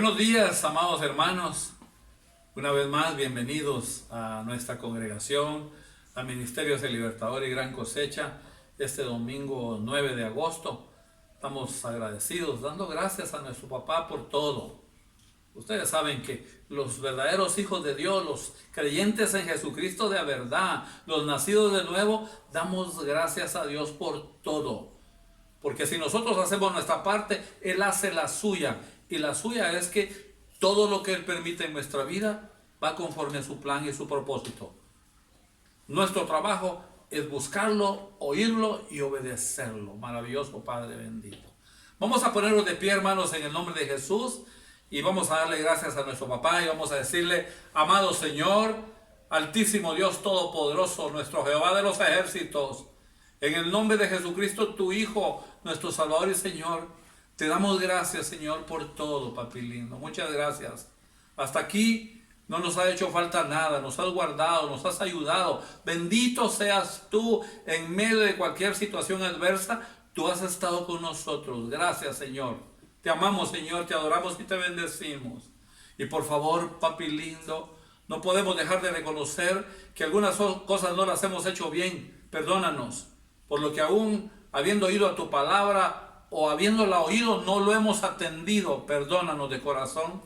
Buenos días, amados hermanos. Una vez más, bienvenidos a nuestra congregación, a Ministerios de Libertador y Gran Cosecha, este domingo 9 de agosto. Estamos agradecidos, dando gracias a nuestro papá por todo. Ustedes saben que los verdaderos hijos de Dios, los creyentes en Jesucristo de verdad, los nacidos de nuevo, damos gracias a Dios por todo. Porque si nosotros hacemos nuestra parte, Él hace la suya. Y la suya es que todo lo que Él permite en nuestra vida va conforme a su plan y su propósito. Nuestro trabajo es buscarlo, oírlo y obedecerlo. Maravilloso Padre bendito. Vamos a ponernos de pie, hermanos, en el nombre de Jesús. Y vamos a darle gracias a nuestro papá y vamos a decirle: amado Señor, altísimo Dios todopoderoso, nuestro Jehová de los ejércitos, en el nombre de Jesucristo, tu Hijo, nuestro Salvador y Señor, te damos gracias, Señor, por todo, papi lindo. Muchas gracias. Hasta aquí no nos ha hecho falta nada, nos has guardado, nos has ayudado. Bendito seas tú en medio de cualquier situación adversa. Tú has estado con nosotros. Gracias, Señor. Te amamos, Señor, te adoramos y te bendecimos. Y por favor, papi lindo, no podemos dejar de reconocer que algunas cosas no las hemos hecho bien. Perdónanos, por lo que aún habiendo oído a tu palabra o habiéndola oído no lo hemos atendido. Perdónanos de corazón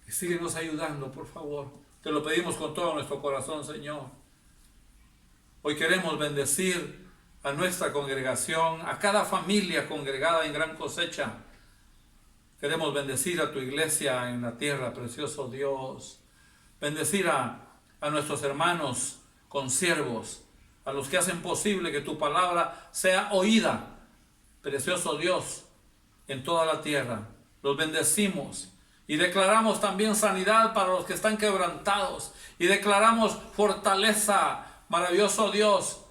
y síguenos ayudando, por favor. Te lo pedimos con todo nuestro corazón, Señor. Hoy queremos bendecir a nuestra congregación, a cada familia congregada en Gran Cosecha. Queremos bendecir a tu iglesia en la tierra, precioso Dios. Bendecir a nuestros hermanos consiervos, a los que hacen posible que tu palabra sea oída, precioso Dios, en toda la tierra. Los bendecimos y declaramos también sanidad para los que están quebrantados y declaramos fortaleza, maravilloso Dios.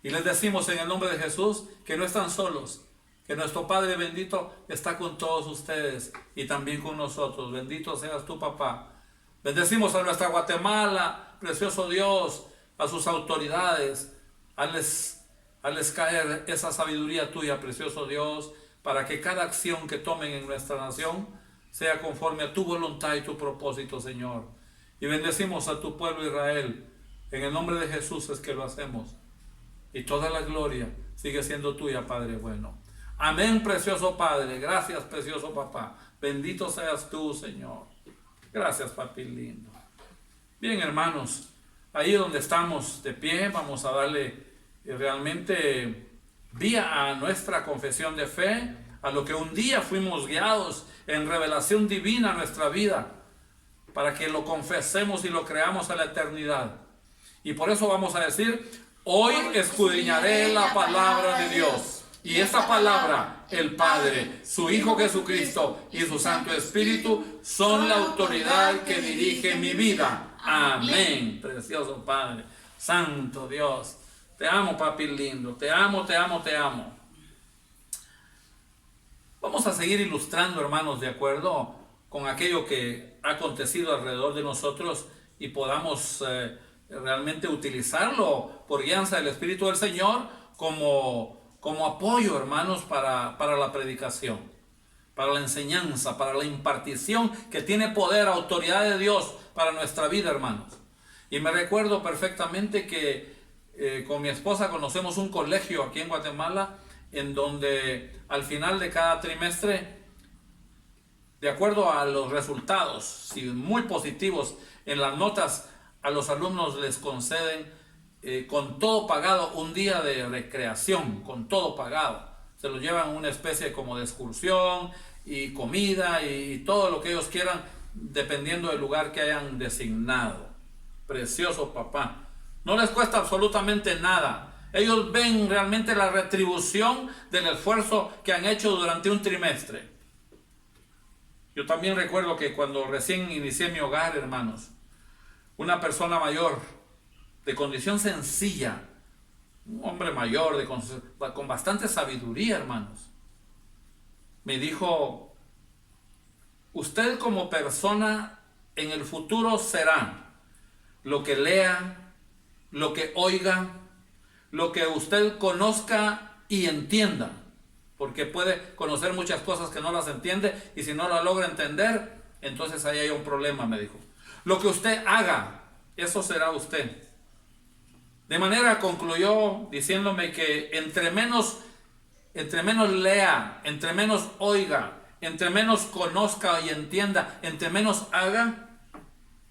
Y les decimos en el nombre de Jesús que no están solos, que nuestro Padre bendito está con todos ustedes y también con nosotros. Bendito seas tu papá. Bendecimos a nuestra Guatemala, precioso Dios, a sus autoridades. Hazles caer esa sabiduría tuya, precioso Dios, para que cada acción que tomen en nuestra nación sea conforme a tu voluntad y tu propósito, Señor. Y bendecimos a tu pueblo Israel. En el nombre de Jesús es que lo hacemos. Y toda la gloria sigue siendo tuya, Padre bueno. Amén, precioso Padre. Gracias, precioso papá. Bendito seas tú, Señor. Gracias, papi lindo. Bien, hermanos, ahí donde estamos de pie, vamos a darle realmente vía a nuestra confesión de fe, a lo que un día fuimos guiados en revelación divina a nuestra vida, para que lo confesemos y lo creamos a la eternidad. Y por eso vamos a decir: hoy escudriñaré la palabra de Dios. Y esta palabra, el Padre, su Hijo Jesucristo y su Santo Espíritu son la autoridad que dirige mi vida. Amén. Precioso Padre, Santo Dios. Te amo, papi lindo. Te amo, te amo, te amo. Vamos a seguir ilustrando, hermanos, de acuerdo con aquello que ha acontecido alrededor de nosotros y podamos realmente utilizarlo por guianza del Espíritu del Señor como apoyo, hermanos, para la predicación, para la enseñanza, para la impartición que tiene poder, autoridad de Dios para nuestra vida, hermanos. Y me recuerdo perfectamente que con mi esposa conocemos un colegio aquí en Guatemala en donde al final de cada trimestre, de acuerdo a los resultados, si muy positivos en las notas, a los alumnos les conceden con todo pagado un día de recreación, con todo pagado. Se los llevan a una especie como de excursión y comida y todo lo que ellos quieran, dependiendo del lugar que hayan designado. Precioso papá. No les cuesta absolutamente nada. Ellos ven realmente la retribución del esfuerzo que han hecho durante un trimestre. Yo también recuerdo que cuando recién inicié mi hogar, hermanos, una persona mayor, de condición sencilla, un hombre mayor, con bastante sabiduría, hermanos, me dijo: usted como persona en el futuro será lo que lea, lo que oiga, lo que usted conozca y entienda. porque puede conocer muchas cosas que no las entiende, y si no las logra entender, entonces ahí hay un problema, me dijo. Lo que usted haga, eso será usted. De manera concluyó diciéndome que entre menos lea, entre menos oiga, entre menos conozca y entienda, entre menos haga,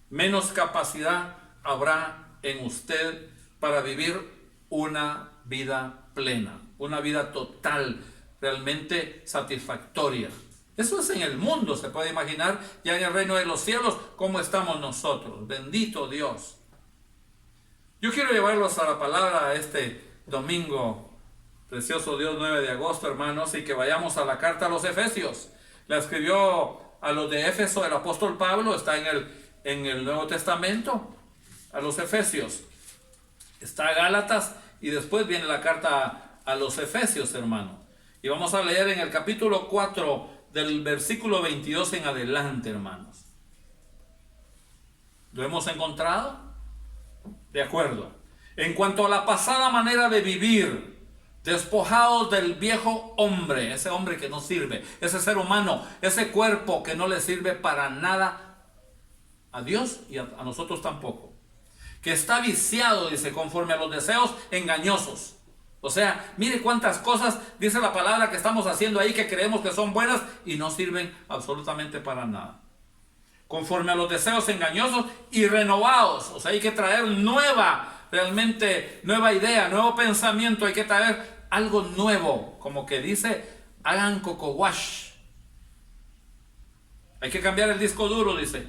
menos capacidad habrá en usted para vivir una vida plena, una vida total, realmente satisfactoria. Eso es en el mundo, se puede imaginar, ya en el reino de los cielos, cómo estamos nosotros. Bendito Dios. Yo quiero llevarlos a la palabra este domingo, precioso Dios, 9 de agosto, hermanos, y que vayamos a la carta a los Efesios. La escribió a los de Éfeso el apóstol Pablo, está en el Nuevo Testamento, a los Efesios. Está Gálatas y después viene la carta a los Efesios, hermano. Y vamos a leer en el capítulo 4 del versículo 22 en adelante, hermanos. ¿Lo hemos encontrado? De acuerdo. En cuanto a la pasada manera de vivir, despojados del viejo hombre, ese hombre que no sirve, ese ser humano, ese cuerpo que no le sirve para nada a Dios y a nosotros tampoco, que está viciado, dice, conforme a los deseos engañosos. O sea, mire cuántas cosas dice la palabra que estamos haciendo ahí que creemos que son buenas y no sirven absolutamente para nada. Conforme a los deseos engañosos y renovados. O sea, hay que traer realmente nueva idea, nuevo pensamiento. Hay que traer algo nuevo. Como que dice, hagan coco wash. Hay que cambiar el disco duro, dice.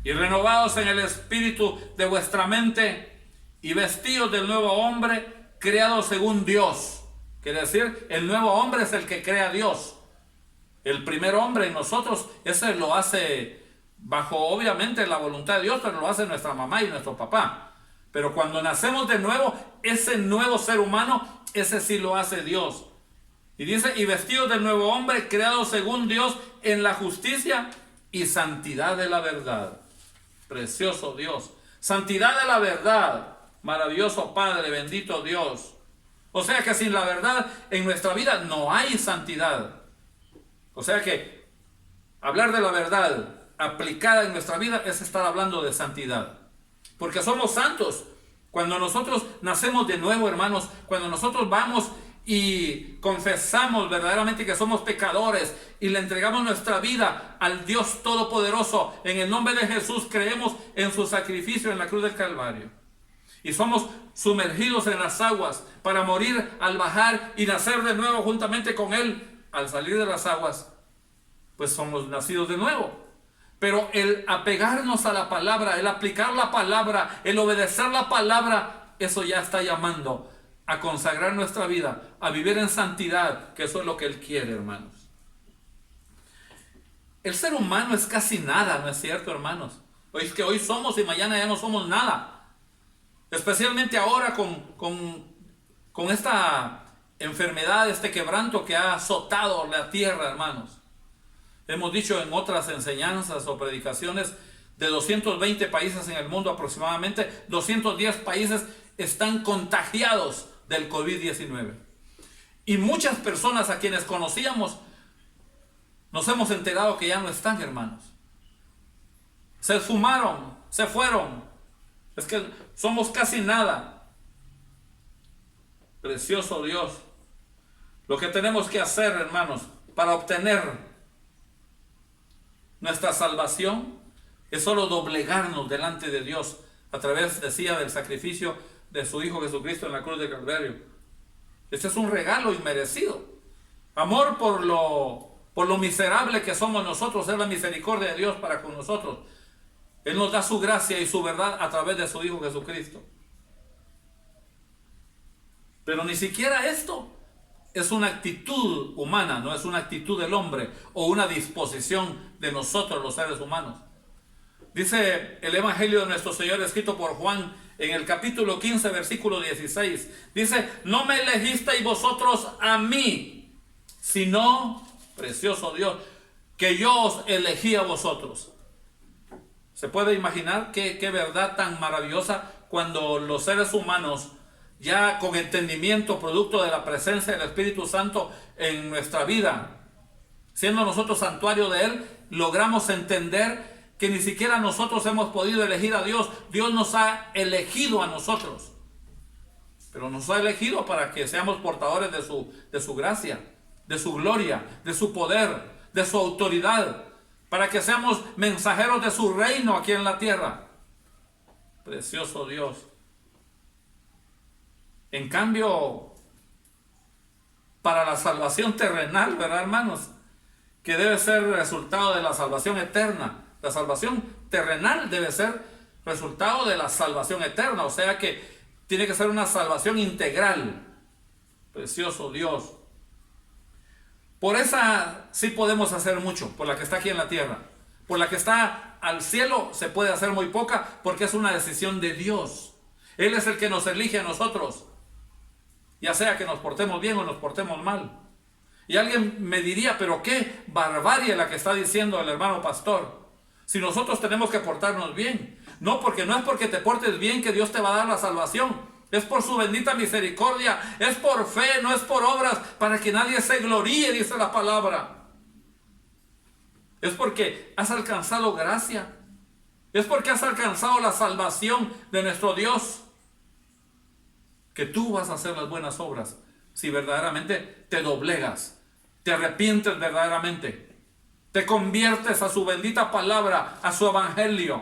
Y renovados en el espíritu de vuestra mente y vestidos del nuevo hombre, creado según Dios. Quiere decir, el nuevo hombre es el que crea a Dios. El primer hombre en nosotros, ese lo hace bajo obviamente la voluntad de Dios, pero lo hace nuestra mamá y nuestro papá. Pero cuando nacemos de nuevo, ese nuevo ser humano, ese sí lo hace Dios. Y dice, y vestidos del nuevo hombre, creado según Dios en la justicia y santidad de la verdad. Precioso Dios. Santidad de la verdad. Maravilloso Padre, bendito Dios. O sea que sin la verdad en nuestra vida no hay santidad. O sea que hablar de la verdad aplicada en nuestra vida es estar hablando de santidad. Porque somos santos. Cuando nosotros nacemos de nuevo, hermanos, cuando nosotros vamos y confesamos verdaderamente que somos pecadores y le entregamos nuestra vida al Dios Todopoderoso, en el nombre de Jesús creemos en su sacrificio en la cruz del Calvario. Y somos sumergidos en las aguas para morir al bajar y nacer de nuevo juntamente con Él. Al salir de las aguas, pues somos nacidos de nuevo. Pero el apegarnos a la palabra, el aplicar la palabra, el obedecer la palabra, eso ya está llamando a consagrar nuestra vida, a vivir en santidad, que eso es lo que Él quiere, hermanos. El ser humano es casi nada, ¿no es cierto, hermanos? Es que hoy somos y mañana ya no somos nada. Especialmente ahora con esta enfermedad, este quebranto que ha azotado la tierra, hermanos. Hemos dicho en otras enseñanzas o predicaciones, de 220 países en el mundo aproximadamente, 210 países están contagiados del COVID-19. Y muchas personas a quienes conocíamos, nos hemos enterado que ya no están, hermanos. Se esfumaron, se fueron. Es que somos casi nada. Precioso Dios. Lo que tenemos que hacer, hermanos, para obtener nuestra salvación es solo doblegarnos delante de Dios a través, decía, del sacrificio de su Hijo Jesucristo en la cruz de Calvario. Este es un regalo inmerecido. Amor por lo miserable que somos nosotros, es la misericordia de Dios para con nosotros. Él nos da su gracia y su verdad a través de su Hijo Jesucristo. Pero ni siquiera esto es una actitud humana, no es una actitud del hombre o una disposición de nosotros los seres humanos. Dice el Evangelio de nuestro Señor escrito por Juan en el capítulo 15, versículo 16. Dice, no me elegisteis vosotros a mí, sino, precioso Dios, que yo os elegí a vosotros. ¿Se puede imaginar qué verdad tan maravillosa cuando los seres humanos ya con entendimiento, producto de la presencia del Espíritu Santo en nuestra vida. Siendo nosotros santuario de Él, logramos entender que ni siquiera nosotros hemos podido elegir a Dios. Dios nos ha elegido a nosotros. Pero nos ha elegido para que seamos portadores de su gracia, de su gloria, de su poder, de su autoridad. Para que seamos mensajeros de su reino aquí en la tierra. Precioso Dios. En cambio, para la salvación terrenal, ¿verdad, hermanos? Que debe ser resultado de la salvación eterna. La salvación terrenal debe ser resultado de la salvación eterna. O sea que tiene que ser una salvación integral. Precioso Dios. Por esa sí podemos hacer mucho, por la que está aquí en la tierra. Por la que está al cielo se puede hacer muy poca, porque es una decisión de Dios. Él es el que nos elige a nosotros. Ya sea que nos portemos bien o nos portemos mal. Y alguien me diría, pero qué barbarie la que está diciendo el hermano pastor. Si nosotros tenemos que portarnos bien. No, porque no es porque te portes bien que Dios te va a dar la salvación. Es por su bendita misericordia. Es por fe, no es por obras, para que nadie se gloríe, dice la palabra. Es porque has alcanzado gracia. Es porque has alcanzado la salvación de nuestro Dios. Que tú vas a hacer las buenas obras si verdaderamente te doblegas, te arrepientes verdaderamente, te conviertes a su bendita palabra, a su evangelio.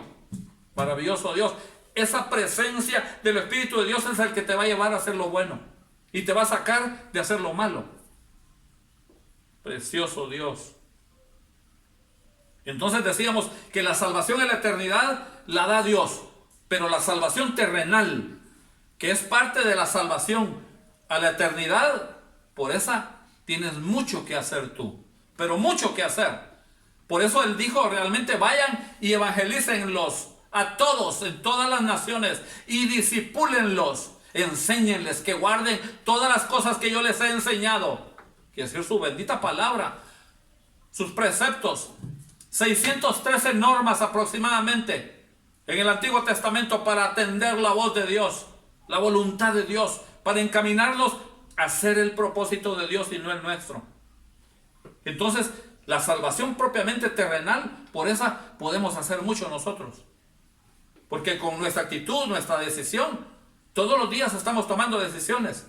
Maravilloso Dios. Esa presencia del Espíritu de Dios es el que te va a llevar a hacer lo bueno y te va a sacar de hacer lo malo. Precioso Dios. Entonces decíamos que la salvación en la eternidad la da Dios, pero la salvación terrenal, que es parte de la salvación a la eternidad, por esa tienes mucho que hacer tú, pero mucho que hacer. Por eso Él dijo realmente vayan y evangelícenlos a todos, en todas las naciones, y discipúlenlos, enséñenles que guarden todas las cosas que yo les he enseñado, que es decir, su bendita palabra, sus preceptos, 613 normas aproximadamente en el Antiguo Testamento para atender la voz de Dios, la voluntad de Dios, para encaminarlos a hacer el propósito de Dios y no el nuestro. Entonces, la salvación propiamente terrenal, por esa podemos hacer mucho nosotros. Porque con nuestra actitud, nuestra decisión, todos los días estamos tomando decisiones.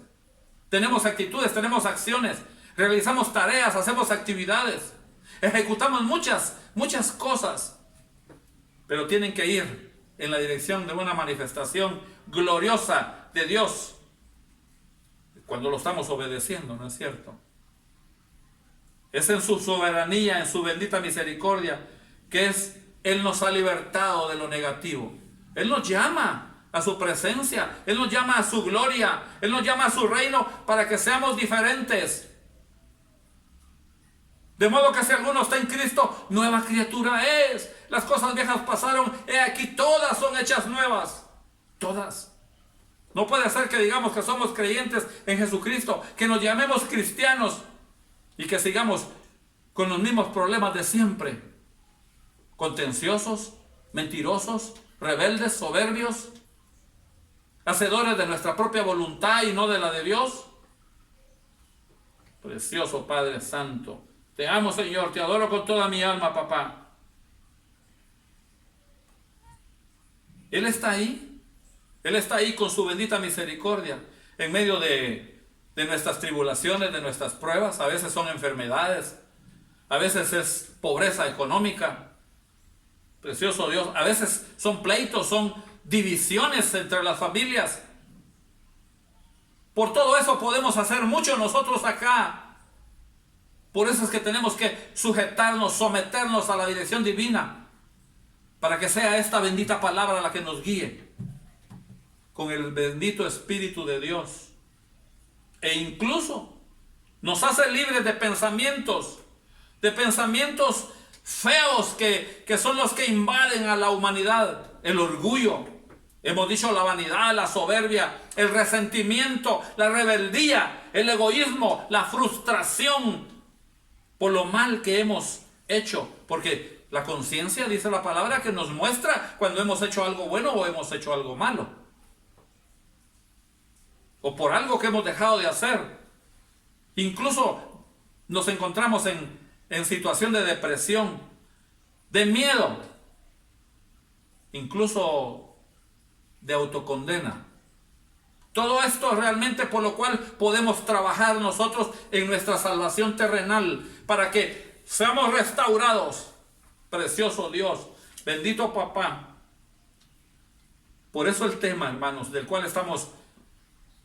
Tenemos actitudes, tenemos acciones, realizamos tareas, hacemos actividades, ejecutamos muchas cosas. Pero tienen que ir en la dirección de una manifestación gloriosa de Dios. Cuando lo estamos obedeciendo, ¿no es cierto? Es en su soberanía, en su bendita misericordia, que Él nos ha libertado de lo negativo. Él nos llama a su presencia, Él nos llama a su gloria, Él nos llama a su reino para que seamos diferentes. De modo que si alguno está en Cristo, nueva criatura es. Las cosas viejas pasaron, he aquí todas son hechas nuevas. Todas. No puede ser que digamos que somos creyentes en Jesucristo, que nos llamemos cristianos y que sigamos con los mismos problemas de siempre. Contenciosos, mentirosos, rebeldes, soberbios, hacedores de nuestra propia voluntad y no de la de Dios. Precioso Padre Santo, te amo, Señor, te adoro con toda mi alma, papá. Él está ahí con su bendita misericordia en medio de nuestras tribulaciones, de nuestras pruebas. A veces son enfermedades, a veces es pobreza económica. Precioso Dios, a veces son pleitos, son divisiones entre las familias. Por todo eso podemos hacer mucho nosotros acá. Por eso es que tenemos que sujetarnos, someternos a la dirección divina, para que sea esta bendita palabra la que nos guíe con el bendito Espíritu de Dios. E incluso nos hace libres de pensamientos feos que son los que invaden a la humanidad. El orgullo, hemos dicho la vanidad, la soberbia, el resentimiento, la rebeldía, el egoísmo, la frustración por lo mal que hemos hecho. Porque la conciencia, dice la palabra, que nos muestra cuando hemos hecho algo bueno o hemos hecho algo malo. o por algo que hemos dejado de hacer. Incluso nos encontramos en situación de depresión, de miedo, incluso de autocondena. Todo esto realmente por lo cual podemos trabajar nosotros en nuestra salvación terrenal, para que seamos restaurados. Precioso Dios, bendito Papá. Por eso el tema, hermanos, del cual estamos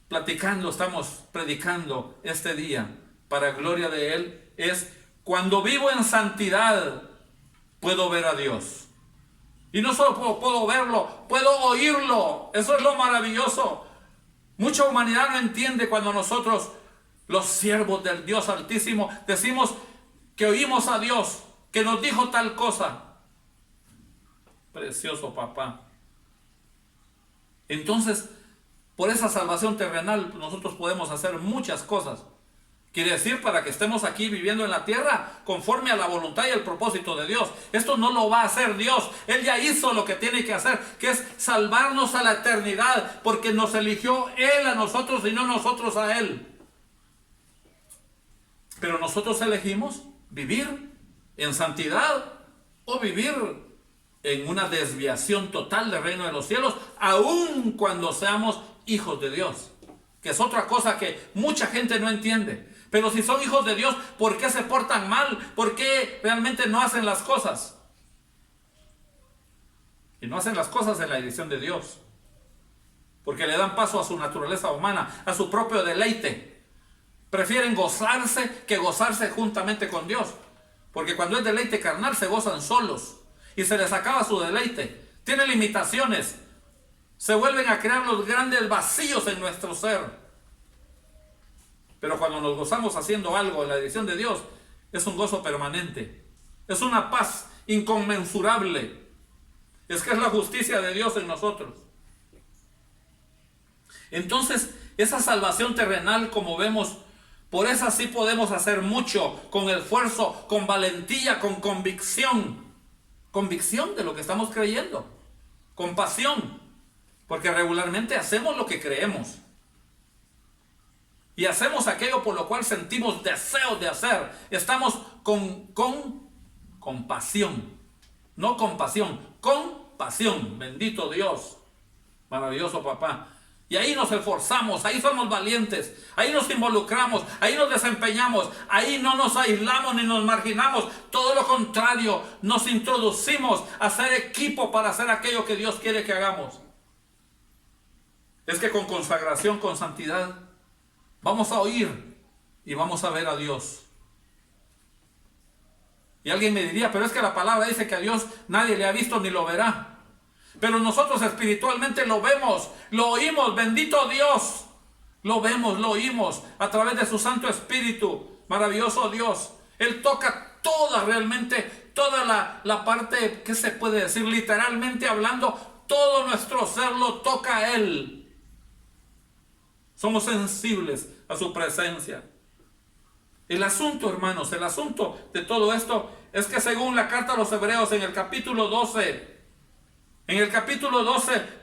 platicando, estamos predicando este día, para gloria de Él, es: cuando vivo en santidad, puedo ver a Dios. Y no solo puedo verlo, puedo oírlo. Eso es lo maravilloso. Mucha humanidad no entiende cuando nosotros, los siervos del Dios Altísimo, decimos que oímos a Dios, que nos dijo tal cosa. Precioso Papá. Entonces, por esa salvación terrenal, nosotros podemos hacer muchas cosas. Quiere decir, para que estemos aquí viviendo en la tierra conforme a la voluntad y el propósito de Dios. Esto no lo va a hacer Dios. Él ya hizo lo que tiene que hacer, que es salvarnos a la eternidad, porque nos eligió Él a nosotros y no nosotros a Él. Pero nosotros elegimos vivir en santidad o vivir en una desviación total del reino de los cielos, aun cuando seamos hijos de Dios, que es otra cosa que mucha gente no entiende. Pero si son hijos de Dios, ¿por qué se portan mal? ¿Por qué realmente no hacen las cosas? Y no hacen las cosas en la dirección de Dios, porque le dan paso a su naturaleza humana, a su propio deleite. Prefieren gozarse que gozarse juntamente con Dios, porque cuando es deleite carnal se gozan solos y se les acaba su deleite. Tienen limitaciones, se vuelven a crear los grandes vacíos en nuestro ser. Pero cuando nos gozamos haciendo algo en la dirección de Dios, es un gozo permanente. Es una paz inconmensurable. Es que es la justicia de Dios en nosotros. Entonces, esa salvación terrenal, como vemos, por esa sí podemos hacer mucho, con esfuerzo, con valentía, con convicción. Convicción de lo que estamos creyendo. Con pasión. Porque regularmente hacemos lo que creemos. Y hacemos aquello por lo cual sentimos deseo de hacer. Estamos con pasión. No con pasión, con pasión. Bendito Dios. Maravilloso Papá. Y ahí nos esforzamos, ahí somos valientes, ahí nos involucramos, ahí nos desempeñamos, ahí no nos aislamos ni nos marginamos. Todo lo contrario, nos introducimos a ser equipo para hacer aquello que Dios quiere que hagamos. Es que con consagración, con santidad, vamos a oír y vamos a ver a Dios. Y alguien me diría, pero es que la palabra dice que a Dios nadie le ha visto ni lo verá. Pero nosotros espiritualmente lo vemos, lo oímos, bendito Dios. Lo vemos, lo oímos a través de su Santo Espíritu. Maravilloso Dios. Él toca toda la parte, ¿qué se puede decir? Literalmente hablando, todo nuestro ser lo toca a Él. Somos sensibles a su presencia. El asunto, hermanos, el asunto de todo esto es que según la carta a los Hebreos en el capítulo 12,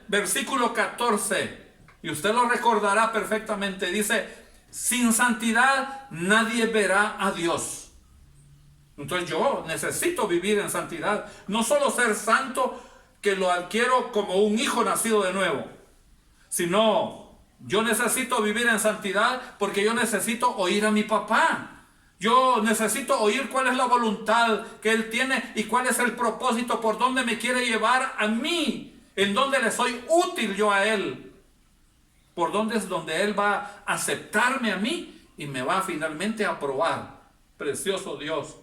versículo 14, y usted lo recordará perfectamente, dice: sin santidad nadie verá a Dios. Entonces yo necesito vivir en santidad, no solo ser santo, que lo adquiero como un hijo nacido de nuevo, sino yo necesito vivir en santidad porque yo necesito oír a mi papá. Yo necesito oír cuál es la voluntad que Él tiene y cuál es el propósito, por dónde me quiere llevar a mí, en dónde le soy útil yo a Él, por dónde es donde Él va a aceptarme a mí y me va finalmente a aprobar. Precioso Dios.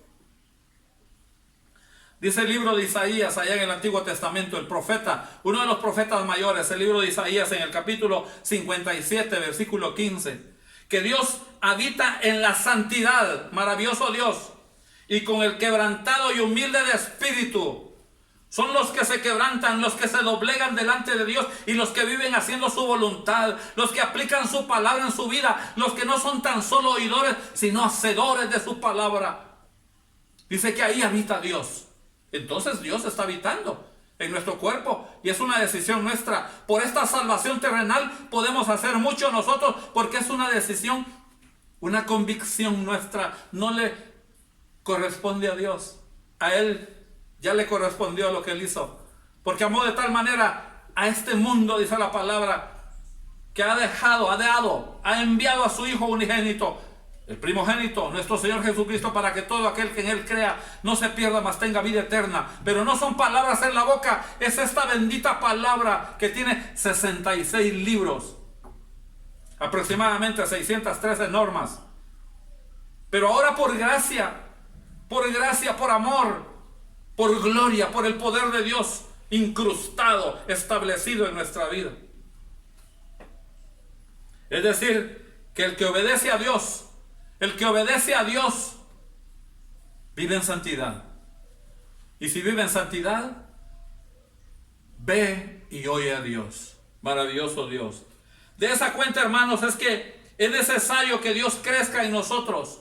Dice el libro de Isaías, allá en el Antiguo Testamento, el profeta, uno de los profetas mayores, el libro de Isaías en el capítulo 57, versículo 15, que Dios habita en la santidad, maravilloso Dios, y con el quebrantado y humilde de espíritu. Son los que se quebrantan, los que se doblegan delante de Dios y los que viven haciendo su voluntad, los que aplican su palabra en su vida, los que no son tan solo oidores, sino hacedores de su palabra. Dice que ahí habita Dios. Entonces Dios está habitando en nuestro cuerpo, y es una decisión nuestra. Por esta salvación terrenal podemos hacer mucho nosotros, porque es una decisión, una convicción nuestra. No le corresponde a Dios, a Él ya le correspondió lo que Él hizo, porque amó de tal manera a este mundo, dice la palabra, que ha enviado a su Hijo unigénito, el primogénito, nuestro Señor Jesucristo, para que todo aquel que en Él crea no se pierda, mas tenga vida eterna. Pero no son palabras en la boca, es esta bendita palabra que tiene 66 libros, aproximadamente 613 normas. Pero ahora por gracia, por amor, por gloria, por el poder de Dios incrustado, establecido en nuestra vida. Es decir, que el que obedece a Dios, vive en santidad. Y si vive en santidad, ve y oye a Dios. Maravilloso Dios. De esa cuenta, hermanos, es que es necesario que Dios crezca en nosotros.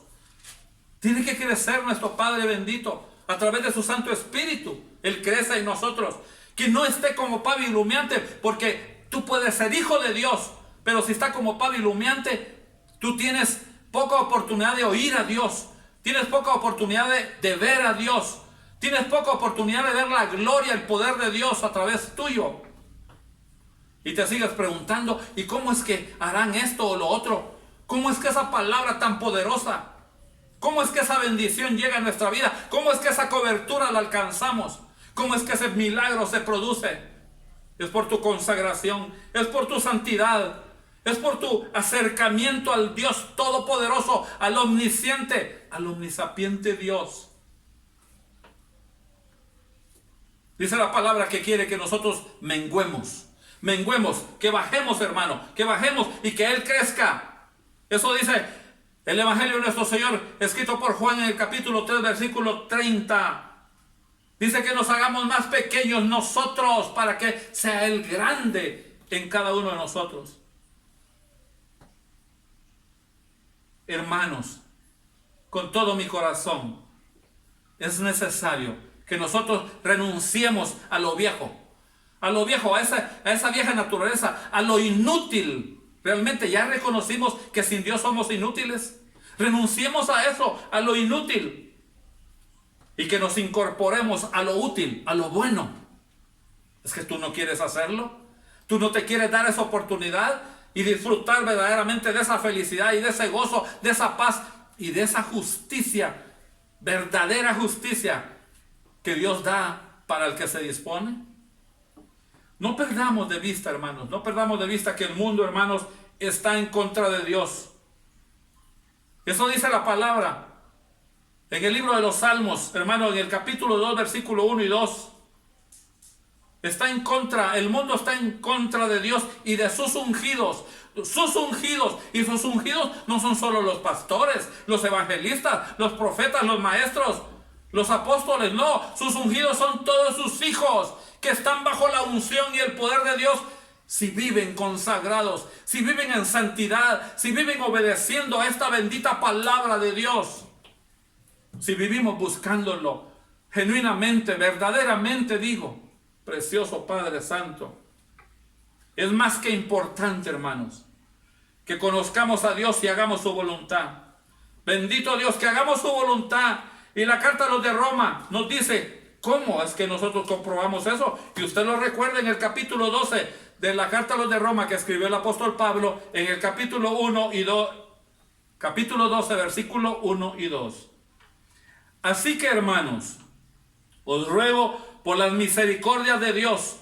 Tiene que crecer nuestro Padre bendito a través de su Santo Espíritu. Él crece en nosotros. Que no esté como pavo humeante, porque tú puedes ser hijo de Dios, pero si está como pavo humeante, tú tienes poca oportunidad de oír a Dios. Tienes poca oportunidad de ver a Dios. Tienes poca oportunidad de ver la gloria, el poder de Dios a través tuyo. Y te sigues preguntando, ¿y cómo es que harán esto o lo otro? ¿Cómo es que esa palabra tan poderosa, cómo es que esa bendición llega a nuestra vida? ¿Cómo es que esa cobertura la alcanzamos? ¿Cómo es que ese milagro se produce? Es por tu consagración, es por tu santidad, es por tu acercamiento al Dios Todopoderoso, al omnisciente, al omnisapiente Dios. Dice la palabra que quiere que nosotros menguemos, que bajemos, hermano, que bajemos y que Él crezca. Eso dice el Evangelio de nuestro Señor, escrito por Juan en el capítulo 3, versículo 30. Dice que nos hagamos más pequeños nosotros para que sea el grande en cada uno de nosotros. Hermanos, con todo mi corazón, es necesario que nosotros renunciemos a lo viejo, a esa vieja naturaleza, a lo inútil. Realmente ya reconocimos que sin Dios somos inútiles. Renunciemos a eso, a lo inútil, y que nos incorporemos a lo útil, a lo bueno. Es que tú no quieres hacerlo, tú no te quieres dar esa oportunidad y disfrutar verdaderamente de esa felicidad y de ese gozo, de esa paz y de esa justicia, verdadera justicia que Dios da para el que se dispone. No perdamos de vista, hermanos, no perdamos de vista que el mundo, hermanos, está en contra de Dios. Eso dice la palabra en el libro de los Salmos, hermano, en el capítulo 2, versículo 1 y 2. Está en contra, el mundo está en contra de Dios y de sus ungidos. Sus ungidos, y sus ungidos no son solo los pastores, los evangelistas, los profetas, los maestros, los apóstoles, no. Sus ungidos son todos sus hijos que están bajo la unción y el poder de Dios. Si viven consagrados, si viven en santidad, si viven obedeciendo a esta bendita palabra de Dios, si vivimos buscándolo genuinamente, verdaderamente, digo, precioso Padre Santo, es más que importante, hermanos, que conozcamos a Dios y hagamos su voluntad. Bendito Dios, que hagamos su voluntad. Y la carta a los de Roma nos dice, ¿cómo es que nosotros comprobamos eso? Y usted lo recuerda en el capítulo 12 de la carta a los de Roma que escribió el apóstol Pablo, en el capítulo 1 y 2, capítulo 12, versículo 1 y 2. Así que, hermanos, os ruego por las misericordias de Dios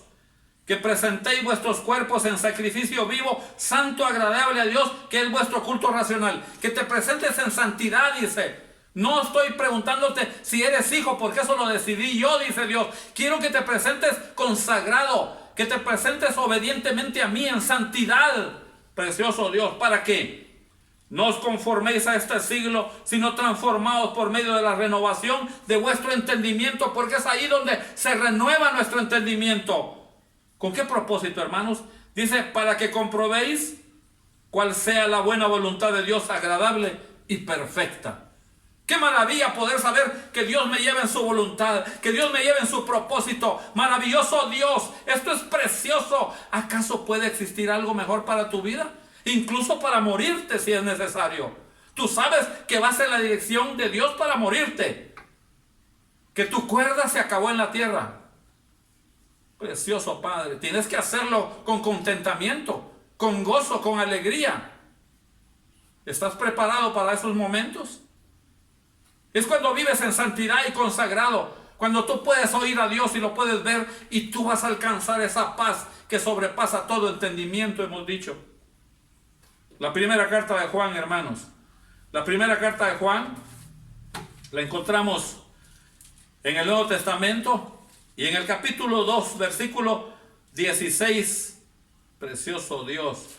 que presentéis vuestros cuerpos en sacrificio vivo, santo, agradable a Dios, que es vuestro culto racional. Que te presentes en santidad, dice. No estoy preguntándote si eres hijo, porque eso lo decidí yo, dice Dios. Quiero que te presentes consagrado, que te presentes obedientemente a mí en santidad, precioso Dios. ¿Para qué? No os conforméis a este siglo, sino transformaos por medio de la renovación de vuestro entendimiento, porque es ahí donde se renueva nuestro entendimiento. ¿Con qué propósito, hermanos? Dice, para que comprobéis cuál sea la buena voluntad de Dios, agradable y perfecta. Qué maravilla poder saber que Dios me lleva en su voluntad, que Dios me lleva en su propósito. Maravilloso Dios, esto es precioso. ¿Acaso puede existir algo mejor para tu vida? Incluso para morirte si es necesario. Tú sabes que vas en la dirección de Dios para morirte. Que tu cuerda se acabó en la tierra. Precioso Padre, tienes que hacerlo con contentamiento, con gozo, con alegría. ¿Estás preparado para esos momentos? Es cuando vives en santidad y consagrado, cuando tú puedes oír a Dios y lo puedes ver, y tú vas a alcanzar esa paz que sobrepasa todo entendimiento, hemos dicho. La primera carta de Juan, hermanos. La primera carta de Juan la encontramos en el Nuevo Testamento y en el capítulo 2, versículo 16. Precioso Dios,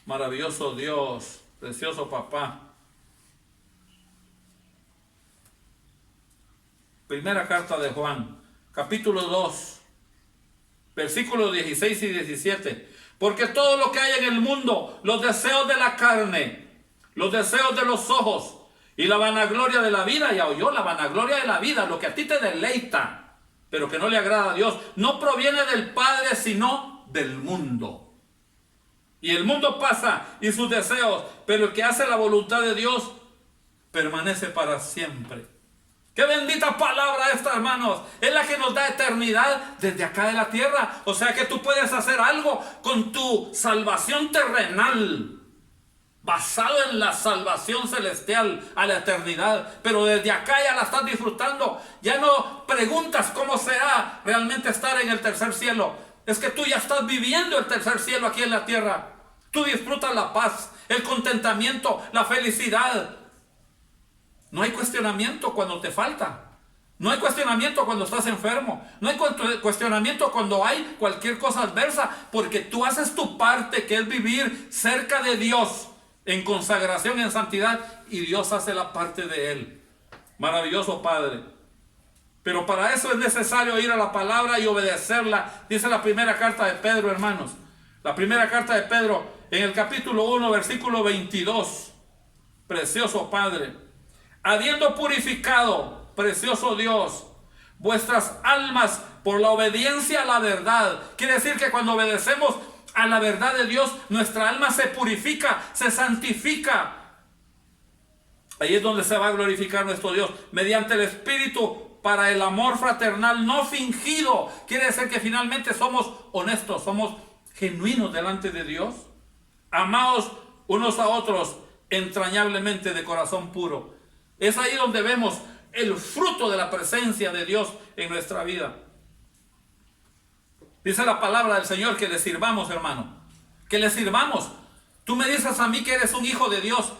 maravilloso Dios, precioso papá. Primera carta de Juan, capítulo 2, versículos 16 y 17. Porque todo lo que hay en el mundo, los deseos de la carne, los deseos de los ojos y la vanagloria de la vida, ya oyó, la vanagloria de la vida, lo que a ti te deleita, pero que no le agrada a Dios, no proviene del Padre, sino del mundo. Y el mundo pasa y sus deseos, pero el que hace la voluntad de Dios permanece para siempre. ¡Qué bendita palabra esta, hermanos! Es la que nos da eternidad desde acá de la tierra. O sea que tú puedes hacer algo con tu salvación terrenal, basado en la salvación celestial a la eternidad. Pero desde acá ya la estás disfrutando. Ya no preguntas cómo será realmente estar en el tercer cielo. Es que tú ya estás viviendo el tercer cielo aquí en la tierra. Tú disfrutas la paz, el contentamiento, la felicidad. No hay cuestionamiento cuando te falta. No hay cuestionamiento cuando estás enfermo. No hay cuestionamiento cuando hay cualquier cosa adversa, porque tú haces tu parte, que es vivir cerca de Dios en consagración, en santidad, y Dios hace la parte de Él. Maravilloso Padre. Pero para eso es necesario ir a la palabra y obedecerla. Dice la primera carta de Pedro, hermanos. La primera carta de Pedro, en el capítulo 1, versículo 22. Precioso Padre. Habiendo purificado, precioso Dios, vuestras almas por la obediencia a la verdad. Quiere decir que cuando obedecemos a la verdad de Dios, nuestra alma se purifica, se santifica. Ahí es donde se va a glorificar nuestro Dios, mediante el Espíritu, para el amor fraternal no fingido. Quiere decir que finalmente somos honestos, somos genuinos delante de Dios. Amaos unos a otros entrañablemente de corazón puro. Es ahí donde vemos el fruto de la presencia de Dios en nuestra vida. Dice la palabra del Señor que le sirvamos, hermano. Que le sirvamos. Tú me dices a mí que eres un hijo de Dios.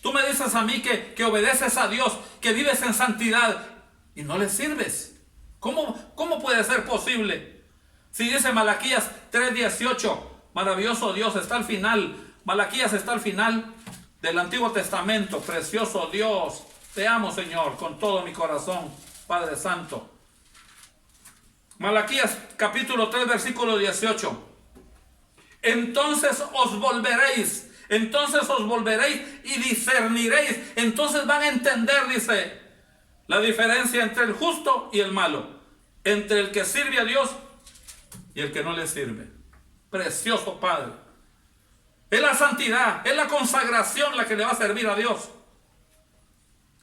Tú me dices a mí que obedeces a Dios, que vives en santidad y no le sirves. ¿Cómo puede ser posible? Si dice Malaquías 3:18, maravilloso Dios, está al final. Malaquías está al final del Antiguo Testamento. Precioso Dios, te amo, Señor, con todo mi corazón, Padre Santo. Malaquías capítulo 3, versículo 18. Entonces os volveréis y discerniréis. Entonces van a entender, dice, la diferencia entre el justo y el malo, entre el que sirve a Dios y el que no le sirve. Precioso Padre. Es la santidad, es la consagración la que le va a servir a Dios.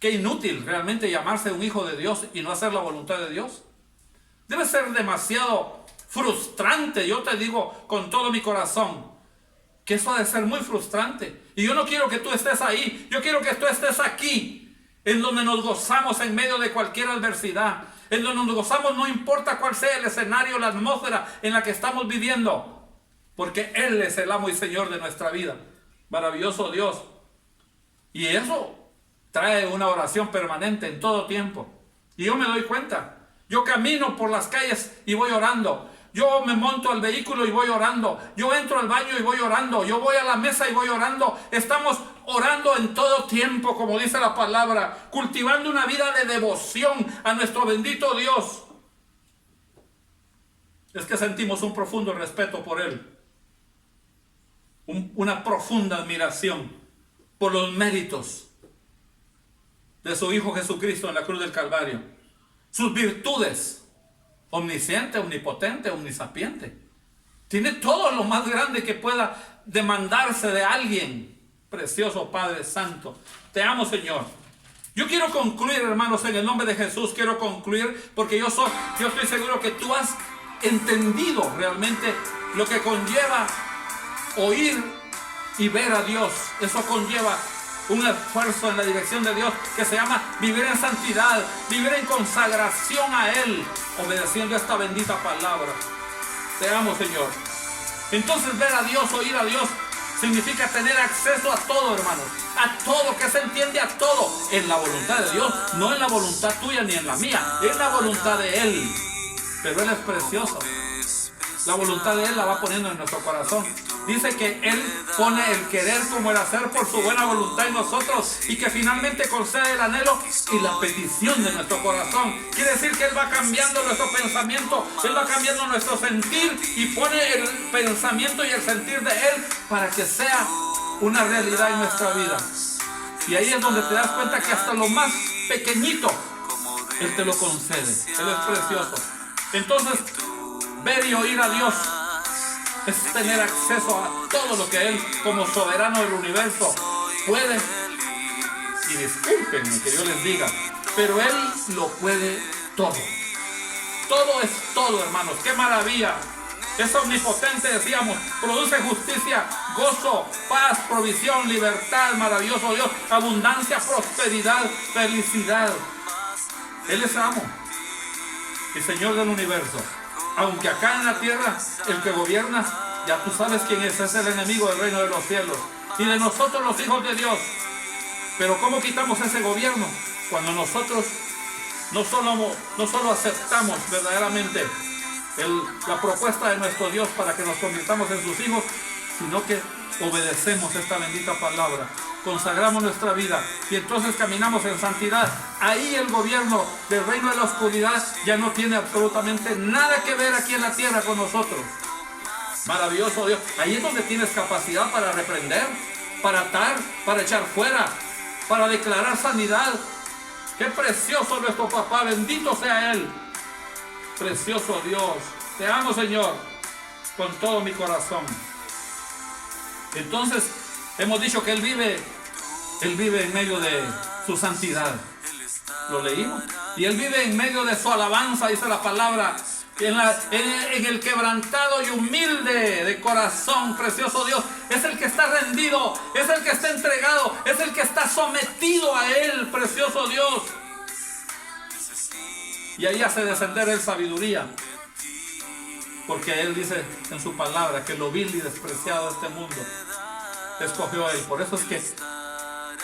Qué inútil realmente llamarse un hijo de Dios y no hacer la voluntad de Dios. Debe ser demasiado frustrante, yo te digo con todo mi corazón, que eso ha de ser muy frustrante. Y yo no quiero que tú estés ahí, yo quiero que tú estés aquí, en donde nos gozamos en medio de cualquier adversidad, en donde nos gozamos no importa cuál sea el escenario, la atmósfera en la que estamos viviendo, porque Él es el amo y Señor de nuestra vida. Maravilloso Dios. Y eso trae una oración permanente en todo tiempo. Y yo me doy cuenta. Yo camino por las calles y voy orando. Yo me monto al vehículo y voy orando. Yo entro al baño y voy orando. Yo voy a la mesa y voy orando. Estamos orando en todo tiempo, como dice la palabra, cultivando una vida de devoción a nuestro bendito Dios. Es que sentimos un profundo respeto por Él. Una profunda admiración por los méritos de su Hijo Jesucristo en la cruz del Calvario. Sus virtudes: omnisciente, omnipotente, omnisapiente. Tiene todo lo más grande que pueda demandarse de alguien. Precioso Padre Santo, te amo, Señor. Yo quiero concluir, hermanos, en el nombre de Jesús. Quiero concluir porque yo estoy seguro que tú has entendido realmente lo que conlleva oír y ver a Dios. Eso conlleva un esfuerzo en la dirección de Dios que se llama vivir en santidad, vivir en consagración a Él, obedeciendo esta bendita palabra. Te amo, Señor. Entonces, ver a Dios, oír a Dios, significa tener acceso a todo, hermanos. A todo, que se entiende a todo. En la voluntad de Dios, no en la voluntad tuya ni en la mía. En la voluntad de Él. Pero Él es precioso. La voluntad de Él la va poniendo en nuestro corazón. Dice que Él pone el querer como el hacer por su buena voluntad en nosotros, y que finalmente concede el anhelo y la petición de nuestro corazón. Quiere decir que Él va cambiando nuestro pensamiento, Él va cambiando nuestro sentir y pone el pensamiento y el sentir de Él para que sea una realidad en nuestra vida. Y ahí es donde te das cuenta que hasta lo más pequeñito Él te lo concede. Él es precioso. Entonces, ver y oír a Dios es tener acceso a todo lo que Él, como soberano del universo, puede. Y discúlpenme que yo les diga, pero Él lo puede todo. Todo es todo, hermanos. ¡Qué maravilla! Es omnipotente, decíamos. Produce justicia, gozo, paz, provisión, libertad. Maravilloso Dios. Abundancia, prosperidad, felicidad. Él es amo y Señor del universo. Aunque acá en la tierra el que gobierna, ya tú sabes quién es el enemigo del reino de los cielos y de nosotros los hijos de Dios. Pero ¿cómo quitamos ese gobierno? Cuando nosotros no solo aceptamos verdaderamente la propuesta de nuestro Dios para que nos convirtamos en sus hijos, sino que obedecemos esta bendita palabra, consagramos nuestra vida y entonces caminamos en santidad. Ahí el gobierno del reino de la oscuridad ya no tiene absolutamente nada que ver aquí en la tierra con nosotros. Maravilloso Dios. Ahí es donde tienes capacidad para reprender, para atar, para echar fuera, para declarar sanidad. Qué precioso nuestro papá, bendito sea Él. Precioso Dios, te amo, Señor, con todo mi corazón. Entonces, hemos dicho que Él vive en medio de su santidad. Lo leímos. Y Él vive en medio de su alabanza, dice la palabra, en el quebrantado y humilde de corazón. Precioso Dios, es el que está rendido, es el que está entregado, es el que está sometido a Él. Precioso Dios. Y ahí hace descender Él sabiduría, porque Él dice en su palabra que lo vil y despreciado de este mundo escogió Él. Por eso es que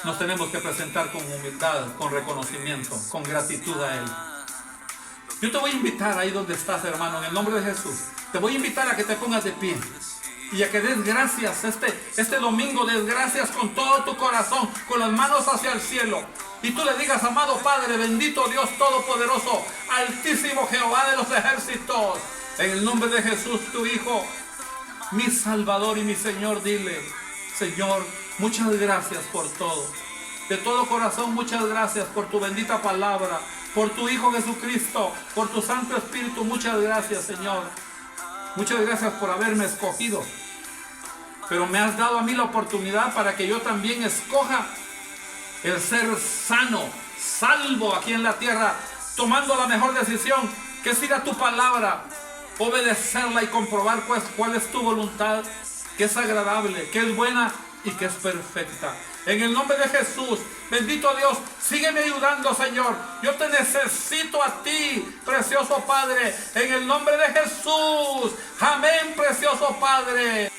nos tenemos que presentar con humildad, con reconocimiento, con gratitud a Él. Yo te voy a invitar ahí donde estás, hermano, en el nombre de Jesús. Te voy a invitar a que te pongas de pie y a que des gracias este domingo. Des gracias con todo tu corazón, con las manos hacia el cielo. Y tú le digas: amado Padre, bendito Dios Todopoderoso, Altísimo Jehová de los ejércitos, en el nombre de Jesús, tu Hijo, mi Salvador y mi Señor, dile: Señor, muchas gracias por todo. De todo corazón, muchas gracias por tu bendita palabra, por tu Hijo Jesucristo, por tu Santo Espíritu. Muchas gracias, Señor. Muchas gracias por haberme escogido. Pero me has dado a mí la oportunidad para que yo también escoja el ser sano, salvo aquí en la tierra, tomando la mejor decisión, que es ir a tu palabra, obedecerla y comprobar cuál es tu voluntad, que es agradable, que es buena y que es perfecta. En el nombre de Jesús, bendito Dios, sígueme ayudando, Señor. Yo te necesito a ti, precioso Padre, en el nombre de Jesús. Amén, precioso Padre.